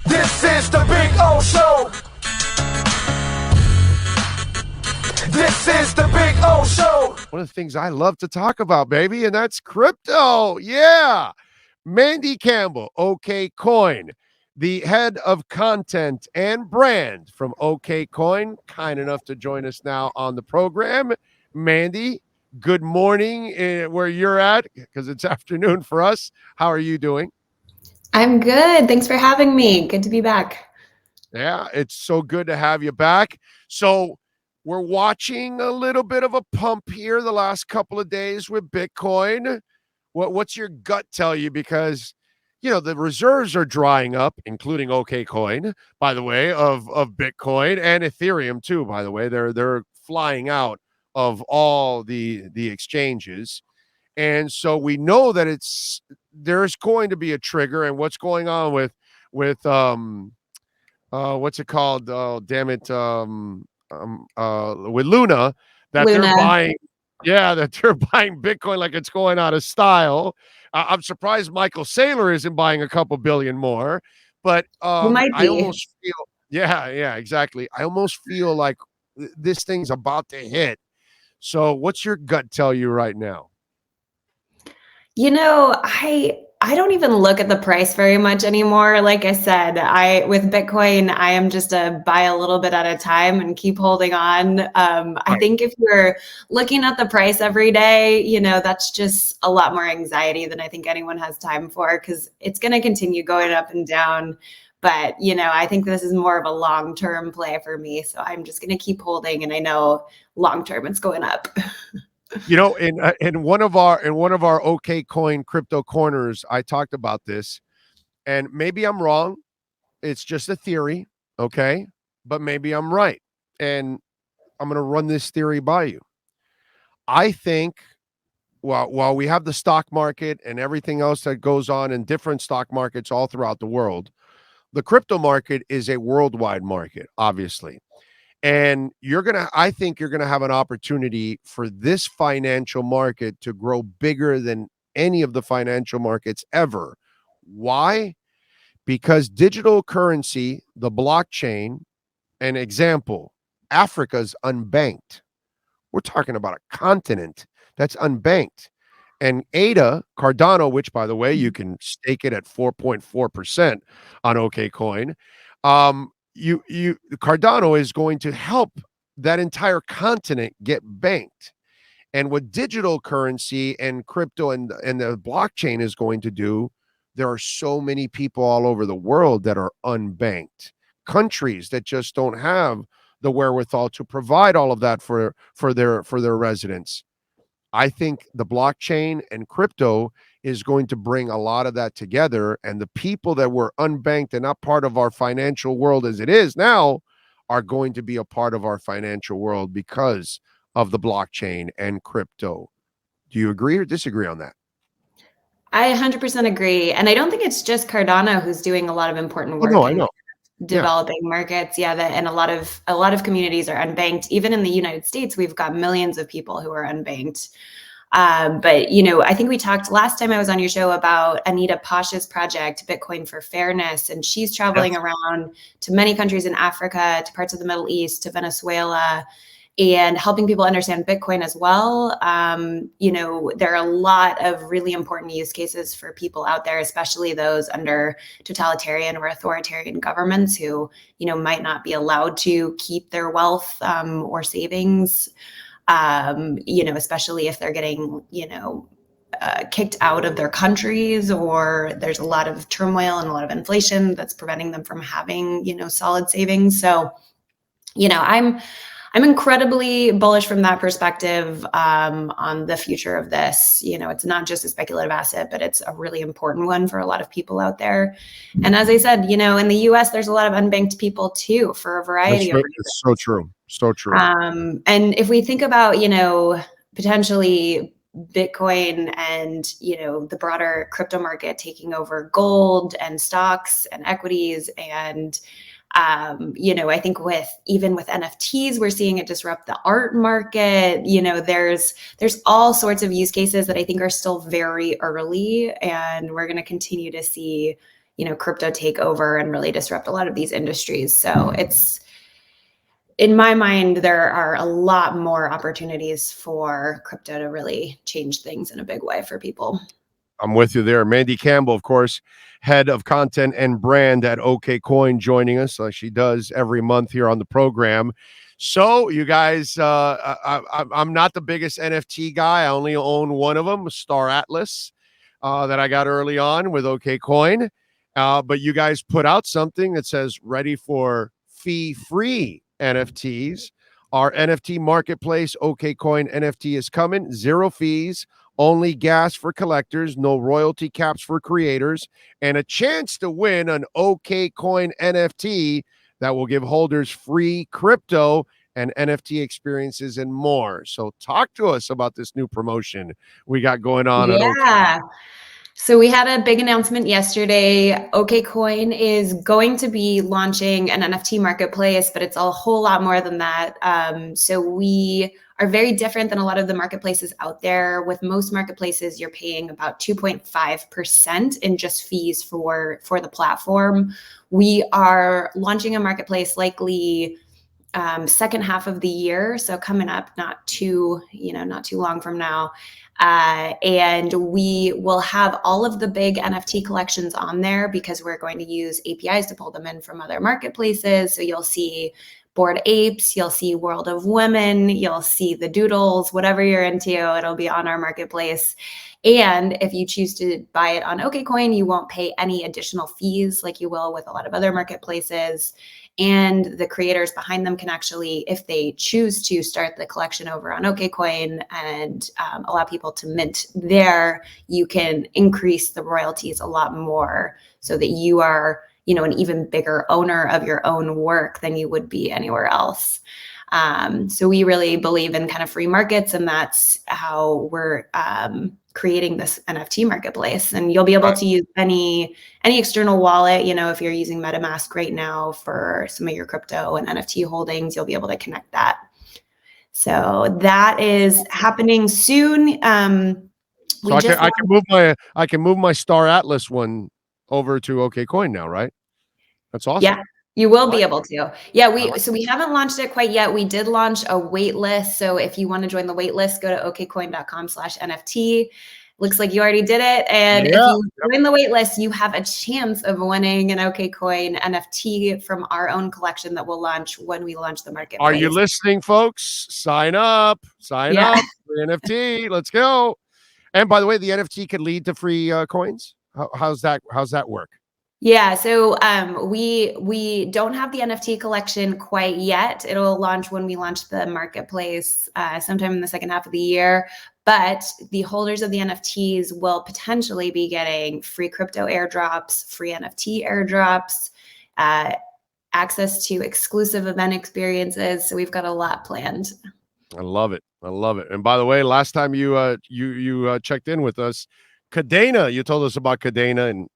This is the Big O Show. This is the Big O Show. One of the things I love to talk about, baby, and that's crypto. Yeah. Mandy Campbell, Okcoin, the head of content and brand from Okcoin, kind enough to join us now on the program. Mandy, good morning where you're at, because it's afternoon for us. How are you doing? I'm good. Thanks for having me. Good to be back. Yeah, it's so good to have you back. So we're watching a little bit of a pump here the last couple of days with Bitcoin. What's your gut tell you? Because, the reserves are drying up, including Okcoin, by the way, of Bitcoin and Ethereum too, by the way. They're flying out of all the exchanges. And so we know that there's going to be a trigger. And what's going on with what's it called? Oh, damn it. With Luna, that Luna. they're buying, that they're buying Bitcoin like it's going out of style. I'm surprised Michael Saylor isn't buying a couple billion more, but I almost feel, yeah, exactly. I almost feel like this thing's about to hit. So what's your gut tell you right now? I don't even look at the price very much anymore. Like I said, with Bitcoin, I am just a buy a little bit at a time and keep holding on. I think if you're looking at the price every day, that's just a lot more anxiety than I think anyone has time for, because it's going to continue going up and down. But, I think this is more of a long-term play for me. So I'm just going to keep holding. And I know long-term it's going up. In one of our Okcoin crypto corners, I talked about this, and maybe I'm wrong. It's just a theory, okay? But maybe I'm right, and I'm going to run this theory by you. I think while we have the stock market and everything else that goes on in different stock markets all throughout the world, the crypto market is a worldwide market, obviously. And I think you're going to have an opportunity for this financial market to grow bigger than any of the financial markets ever. Why? Because digital currency, the blockchain, an example, Africa's unbanked. We're talking about a continent that's unbanked. And ADA, Cardano, which, by the way, you can stake it at 4.4% on Okcoin, Cardano is going to help that entire continent get banked. And what digital currency and crypto and the blockchain is going to do, there are so many people all over the world that are unbanked, countries that just don't have the wherewithal to provide all of that for their residents. I think the blockchain and crypto is going to bring a lot of that together, and the people that were unbanked and not part of our financial world as it is now are going to be a part of our financial world because of the blockchain and crypto. Do you agree or disagree on that? I 100% agree. And I don't think it's just Cardano who's doing a lot of important work. No, I know. Developing markets, and a lot of communities are unbanked. Even in the United States, we've got millions of people who are unbanked. But I think we talked last time I was on your show about Anita Pash's project, Bitcoin for Fairness, and she's traveling around to many countries in Africa, to parts of the Middle East, to Venezuela, and helping people understand Bitcoin as well. There are a lot of really important use cases for people out there, especially those under totalitarian or authoritarian governments who, might not be allowed to keep their wealth or savings, especially if they're getting, kicked out of their countries, or there's a lot of turmoil and a lot of inflation that's preventing them from having, solid savings. So, I'm incredibly bullish from that perspective on the future of this. It's not just a speculative asset, but it's a really important one for a lot of people out there. And as I said, in the US, there's a lot of unbanked people too, for a variety of reasons. It's so true. So true. And if we think about, potentially Bitcoin and, the broader crypto market taking over gold and stocks and equities, and I think even with NFTs, we're seeing it disrupt the art market. There's all sorts of use cases that I think are still very early, and we're going to continue to see, crypto take over and really disrupt a lot of these industries. So it's, in my mind, there are a lot more opportunities for crypto to really change things in a big way for people. I'm with you there. Mandy Campbell, of course, head of content and brand at Okcoin, joining us like she does every month here on the program. So, you guys, I'm not the biggest NFT guy. I only own one of them, Star Atlas, that I got early on with Okcoin. But you guys put out something that says ready for fee-free NFTs. Our NFT marketplace, Okcoin NFT, is coming. 0 fees. Only gas for collectors, no royalty caps for creators, and a chance to win an Okcoin NFT that will give holders free crypto and NFT experiences and more. So talk to us about this new promotion we got going on at Yeah. So we had a big announcement yesterday. Okcoin is going to be launching an NFT marketplace, but it's a whole lot more than that. So we are very different than a lot of the marketplaces out there. With most marketplaces, you're paying about 2.5% in just fees for the platform. We are launching a marketplace likely second half of the year, so coming up not too long from now. And we will have all of the big NFT collections on there because we're going to use APIs to pull them in from other marketplaces. So you'll see Bored Apes, you'll see World of Women, you'll see the Doodles, whatever you're into, it'll be on our marketplace. And if you choose to buy it on Okcoin, you won't pay any additional fees like you will with a lot of other marketplaces. And the creators behind them can actually, if they choose to, start the collection over on Okcoin and allow people to mint there, you can increase the royalties a lot more so that you are, an even bigger owner of your own work than you would be anywhere else. So we really believe in kind of free markets, and that's how we're creating this NFT marketplace. And you'll be able to use any external wallet. If you're using MetaMask right now for some of your crypto and NFT holdings, you'll be able to connect that. So that is happening soon. So I can move my Star Atlas one over to Okcoin now, right? That's awesome. Yeah. You will be able to. Yeah, so we haven't launched it quite yet. We did launch a wait list. So if you want to join the wait list, go to okcoin.com/NFT. Looks like you already did it. And if you join the wait list, you have a chance of winning an Okcoin NFT from our own collection that will launch when we launch the marketplace. Are you listening, folks? Sign up for NFT. Let's go. And by the way, the NFT could lead to free coins. How's that work? Yeah, so we don't have the NFT collection quite yet. It'll launch when we launch the marketplace sometime in the second half of the year. But the holders of the NFTs will potentially be getting free crypto airdrops, free NFT airdrops, access to exclusive event experiences. So we've got a lot planned. I love it. And by the way, last time you checked in with us, Cadena, you told us about Cadena, and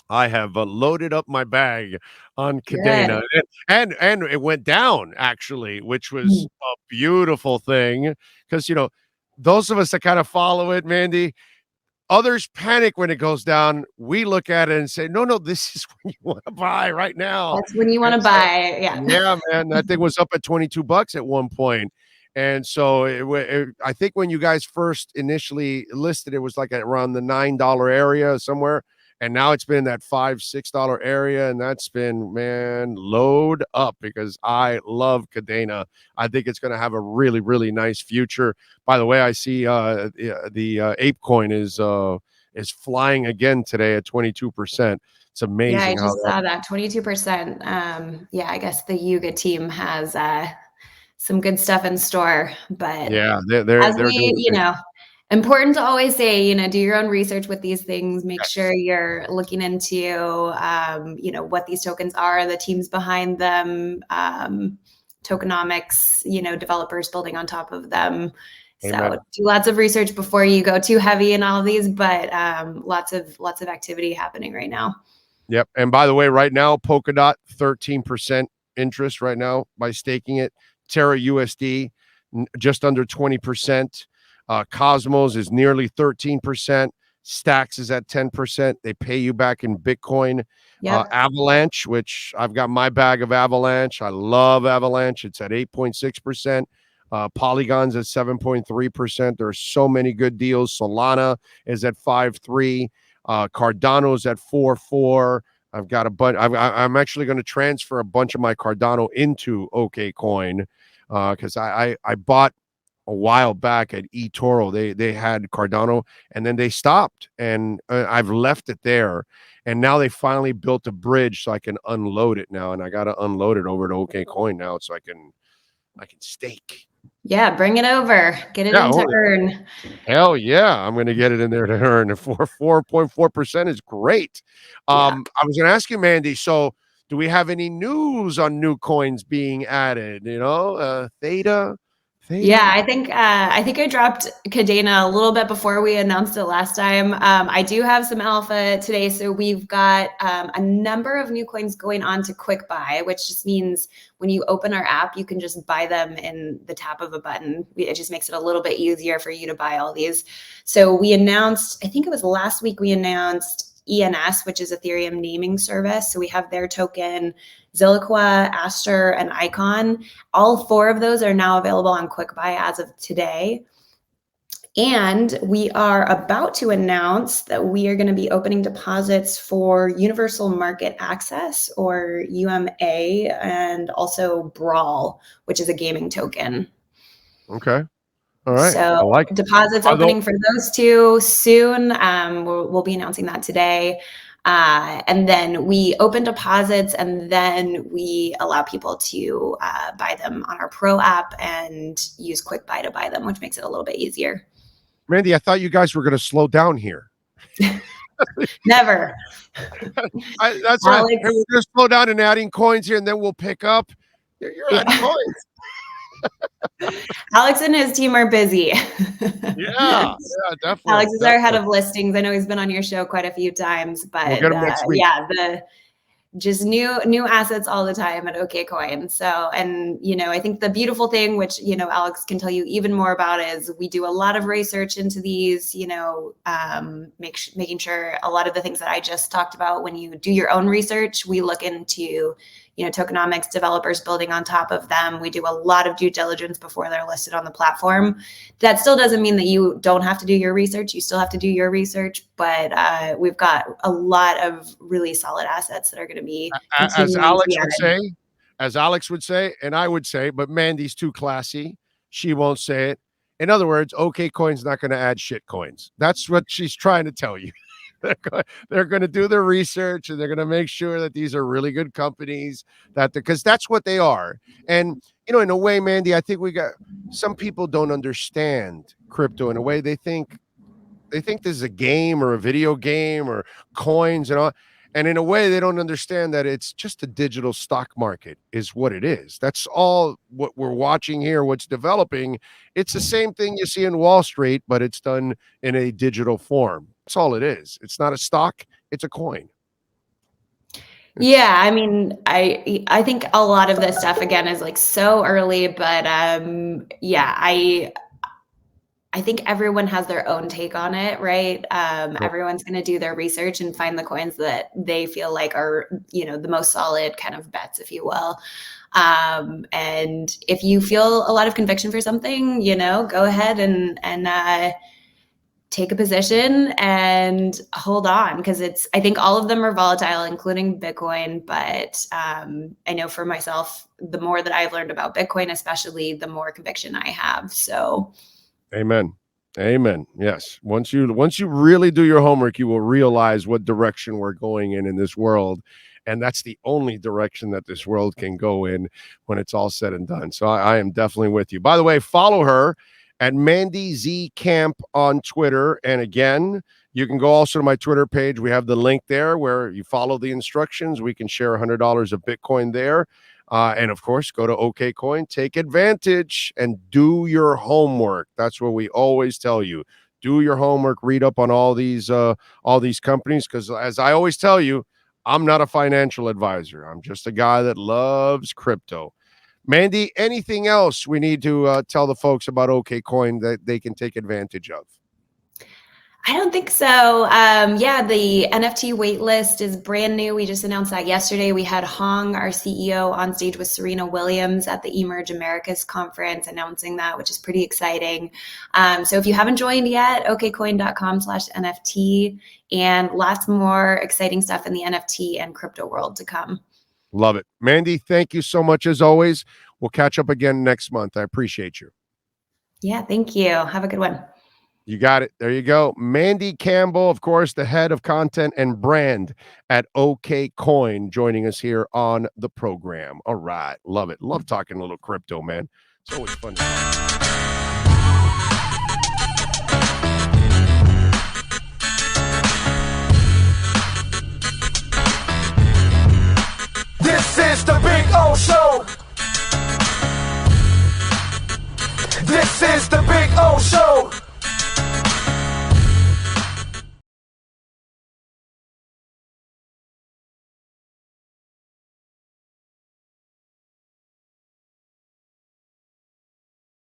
I have loaded up my bag on Cadena, and it went down actually, which was a beautiful thing because those of us that kind of follow it, Mandy, others panic when it goes down. We look at it and say, no, this is when you want to buy right now. That's when you want to buy. Yeah, man, that thing was up at $22 at one point. And so I think when you guys first initially listed, it was like around the $9 area somewhere. And now it's been in that $5-6 area, and that's been, man, load up because I love Cadena. I think it's going to have a really, really nice future. By the way, I see the Ape coin is flying again today at 22%. It's amazing. Yeah, I just saw that 22%. I guess the Yuga team has some good stuff in store, but they're important to always say, do your own research with these things. Make sure you're looking into, what these tokens are, the teams behind them, tokenomics, developers building on top of them. Amen. So do lots of research before you go too heavy in all of these, but lots of activity happening right now. Yep. And by the way, right now, Polkadot, 13% interest right now by staking it. Terra USD, just under 20%. Cosmos is nearly 13%. Stacks is at 10%. They pay you back in Bitcoin. Yep. Avalanche, which I've got my bag of Avalanche. I love Avalanche. It's at 8.6%. Polygon's at 7.3%. There are so many good deals. Solana is at 5.3. Cardano's at 4.4. I've got a bunch. I'm actually going to transfer a bunch of my Cardano into OKCoin because I bought a while back at eToro. They had Cardano and then they stopped, and I've left it there. And now they finally built a bridge so I can unload it now, and I got to unload it over to OKCoin now so I can stake. Yeah, bring it over. Get it into earn. Hell yeah, I'm going to get it in there to earn. 4.4% is great. I was going to ask you, Mandy, so do we have any news on new coins being added? Theta? Yeah, I think I dropped Cadena a little bit before we announced it last time. I do have some alpha today, so we've got a number of new coins going on to quick buy, which just means when you open our app, you can just buy them in the tap of a button. It just makes it a little bit easier for you to buy all these. So we announced, I think it was last week, we announced ENS, which is Ethereum naming service. So we have their token, Zilliqua, Aster, and Icon. All 4 of those are now available on quick buy as of today. And we are about to announce that we are going to be opening deposits for Universal Market Access, or UMA, and also Brawl, which is a gaming token. Okay. All right. So deposits opening for those 2 soon. We'll be announcing that today. And then we open deposits, and then we allow people to buy them on our Pro app and use quick buy to buy them, which makes it a little bit easier. Randy, I thought you guys were going to slow down here. Never. That's right. Hey, we're going to slow down in adding coins here, and then we'll pick up. You're adding coins. Alex and his team are busy. Yeah, definitely. Alex is our head of listings. I know he's been on your show quite a few times, but we'll get him next week. Just new assets all the time at OKCoin. So, and I think the beautiful thing, which Alex can tell you even more about, is we do a lot of research into these. Making sure a lot of the things that I just talked about. When you do your own research, we look into tokenomics, developers building on top of them. We do a lot of due diligence before they're listed on the platform. That still doesn't mean that you don't have to do your research. You still have to do your research, but we've got a lot of really solid assets that are going to be as Alex would say, and I would say, but Mandy's too classy. She won't say it. In other words, OKCoin's not going to add shit coins. That's what she's trying to tell you. They're going to do their research, and they're going to make sure that these are really good companies, because that's what they are. And in a way, Mandy, I think some people don't understand crypto. In a way, they think this is a game or a video game or coins and all. And in a way, they don't understand that it's just a digital stock market is what it is. That's all what we're watching here, what's developing. It's the same thing you see in Wall Street, but it's done in a digital form. That's all it is. It's not a stock, it's a coin. Yeah, I mean, I think a lot of this stuff, again, is so early, but I think everyone has their own take on it, right? Everyone's going to do their research and find the coins that they feel like are, the most solid kind of bets, if you will. And if you feel a lot of conviction for something, go ahead and take a position and hold on, because I think all of them are volatile, including Bitcoin. But I know for myself, the more that I've learned about Bitcoin, especially, the more conviction I have. So. Amen. Yes. Once you really do your homework, you will realize what direction we're going in this world. And that's the only direction that this world can go in when it's all said and done. So I am definitely with you. By the way, follow her at Mandy Z Camp on Twitter. And again, you can go also to my Twitter page. We have the link there where you follow the instructions. We can share $100 of Bitcoin there. And of course, go to OKCoin, take advantage, and do your homework. That's what we always tell you. Do your homework, read up on all these companies, because as I always tell you, I'm not a financial advisor. I'm just a guy that loves crypto. Mandy, anything else we need to tell the folks about OKCoin that they can take advantage of? I don't think so. Yeah, the NFT waitlist is brand new. We just announced that yesterday. We had Hong, our CEO, on stage with Serena Williams at the Emerge Americas conference announcing that, which is pretty exciting. So if you haven't joined yet, okcoin.com/NFT, and lots more exciting stuff in the NFT and crypto world to come. Love it. Mandy, thank you so much as always. We'll catch up again next month. I appreciate you. Yeah, thank you. Have a good one. You got it. There you go. Mandy Campbell, of course, the head of content and brand at Okcoin, joining us here on the program. All right. Love it. Love talking a little crypto, man. It's always fun. This is the Big O Show. This is the Big O Show.